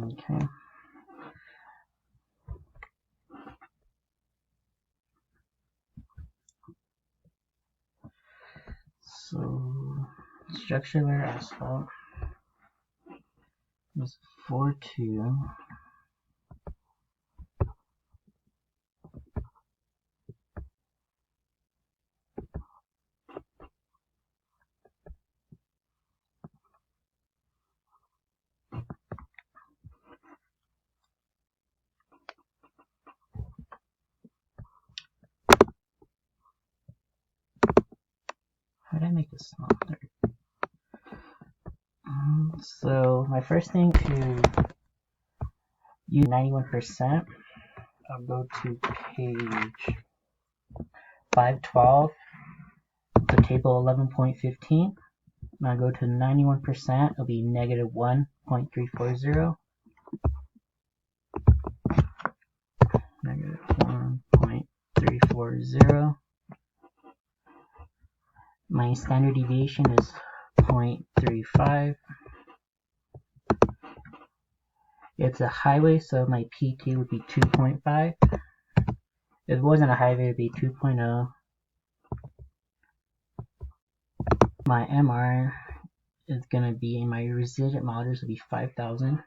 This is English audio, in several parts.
Okay. So structure layer asphalt is 4.2. How did I make this smaller? So my first thing to use 91%, I'll go to page 512, the table 11.15. Now go to 91%, it'll be negative 1.340. Negative 1.340. My standard deviation is 0.35. It's a highway, so my PT would be 2.5. If it wasn't a highway, it would be 2.0. My MR is going to be, my resident mileage will be 5,000.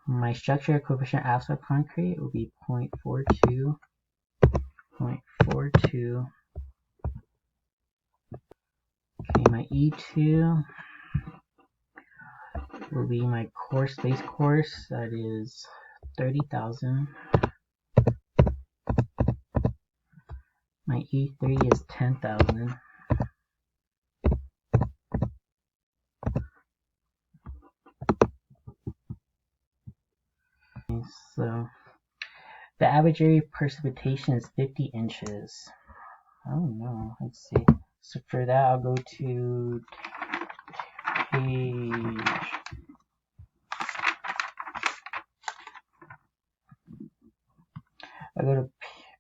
My structure coefficient asphalt concrete will be 0.42. 0.42. Okay, my E2 will be my base course, that is 30,000. My E3 is 10,000. So the average area of precipitation is 50 inches. Oh no, let's see. So for that, I'll go to page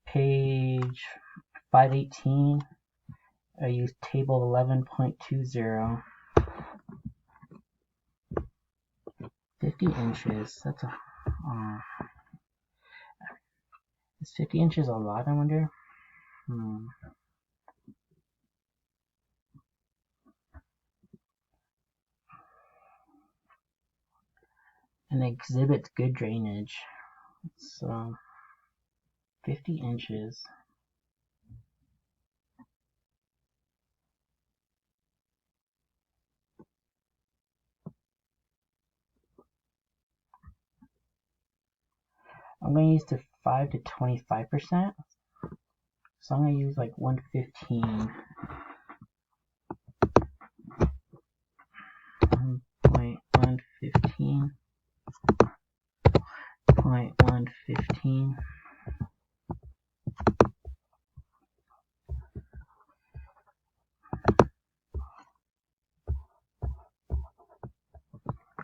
page 518. I use table 11.20. 50 inches. That's a. Is 50 inches a lot, I wonder? And exhibits good drainage. So 50 inches. I'm going to use the 5 to 25%. So I'm going to use like 115. 1.115. 0.115.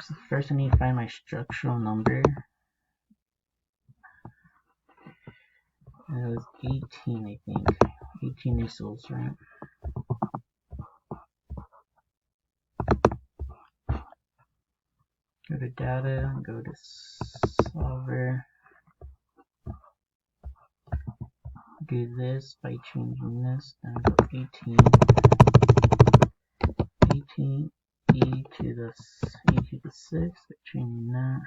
So first I need to find my structural number. And it was 18, I think. 18 inches, right? Go to data, go to solver. Do this by changing this, then go 18 e to the 6 by changing that.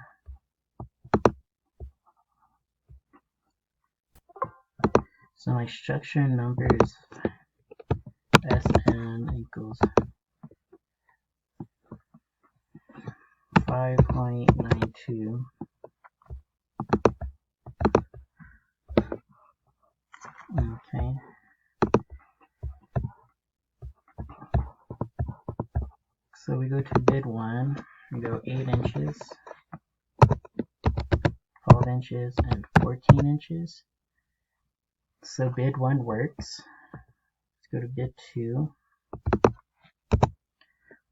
So my structure number is SN equals 5.92. Okay. So we go to bid 1, we go 8 inches, 12 inches, and 14 inches. So bid 1 works. Let's go to bid 2.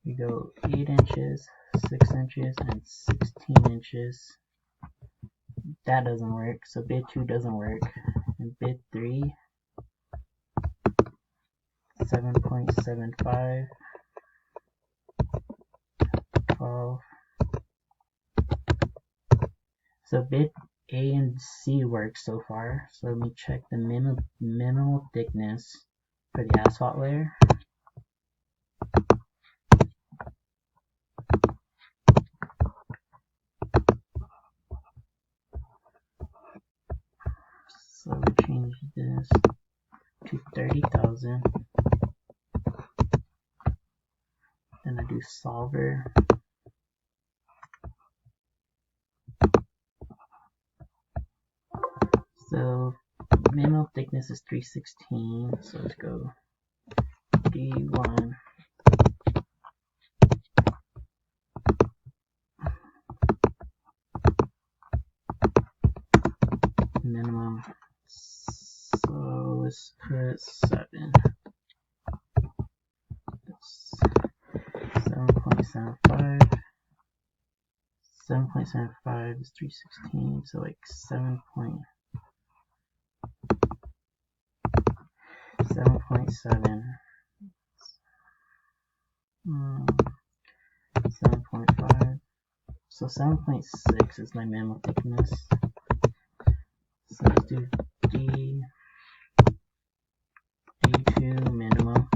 We go 8 inches, 6 inches, and 16 inches. That doesn't work, so bid 2 doesn't work. And bid 3, 7.75, 12. So bit A and C work so far. So let me check the minimal thickness for the asphalt layer. So we change this to 30,000. Then I do solver. So minimal thickness is 316. So let's go D1. Minimum. So let's put 7. 7.75. 7.75 is 316, so like 7.7. 7.5. So 7.6 is my minimal thickness. So let's do D2 minimum.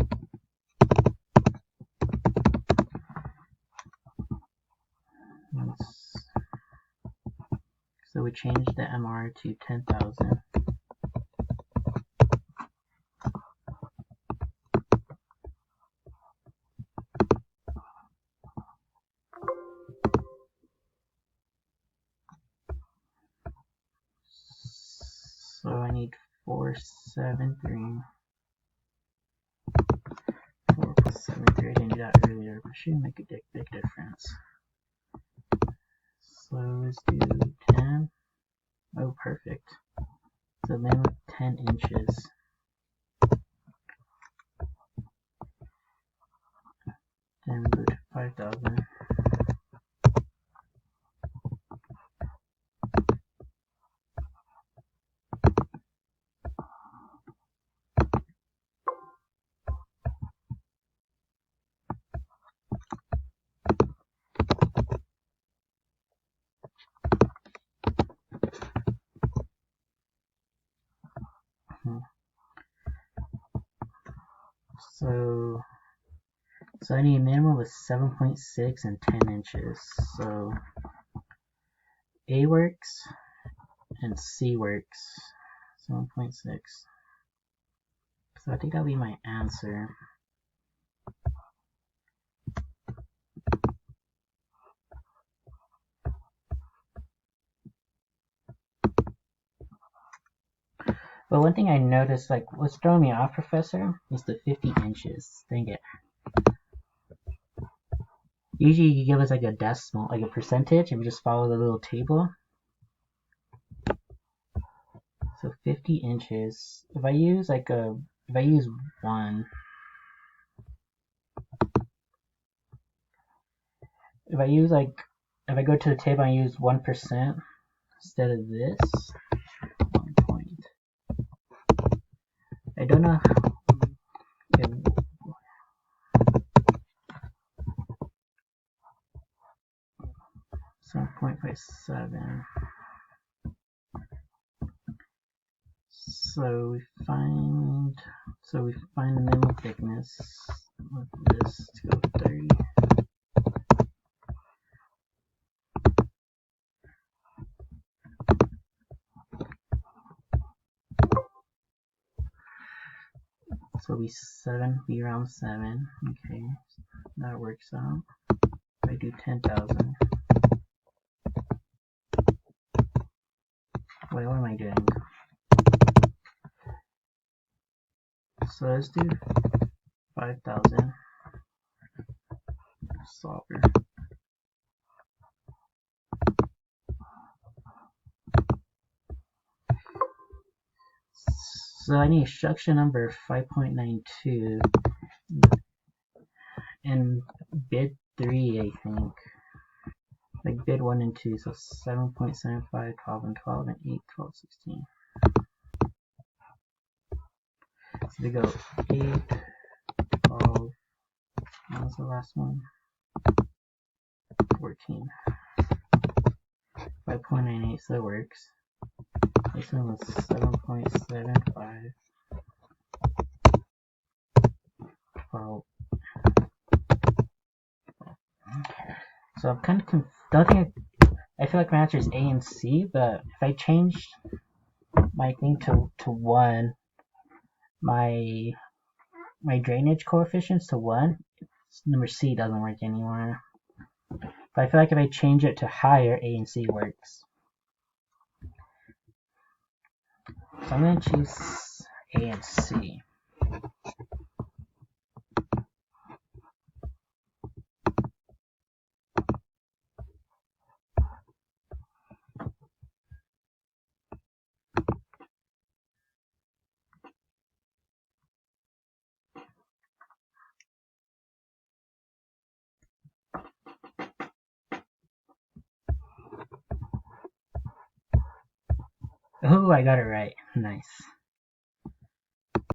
So we change the MR to 10,000. So I need 473. 4.73. I didn't do that earlier, but it should make a big difference. So let's do 10. Oh, perfect. So minimum 10 inches. Then go to 5,000. So I need a minimum of 7.6 and 10 inches. So A works and C works. 7.6. So I think that'll be my answer. But one thing I noticed, like, what's throwing me off, Professor, is the 50 inches. Dang it. Usually you give us like a decimal, like a percentage, and we just follow the little table. So 50 inches. If I use like if I use 1, if I go to the table and use 1% instead of this, 1 point. I don't know. 7.57. So we find the minimum thickness with this. Let's go 30. So we round 7. Okay, that works out. I do 10,000. Wait, what am I doing? So let's do 5,000. Solver. So I need instruction number 5.92 and bid 3, I think. Like bid 1 and 2, so 7.75, 12 and 12, and 8, 12, 16. So we go 8, 12. What was the last one? 14. 5.98, so that works. This one was 7.75. 12. Okay. So I'm kind of don't think I feel like my answer is A and C, but if I change my thing to 1, my drainage coefficients to 1, number C doesn't work anymore. But I feel like if I change it to higher, A and C works. So I'm going to choose A and C. Oh, I got it right. Nice.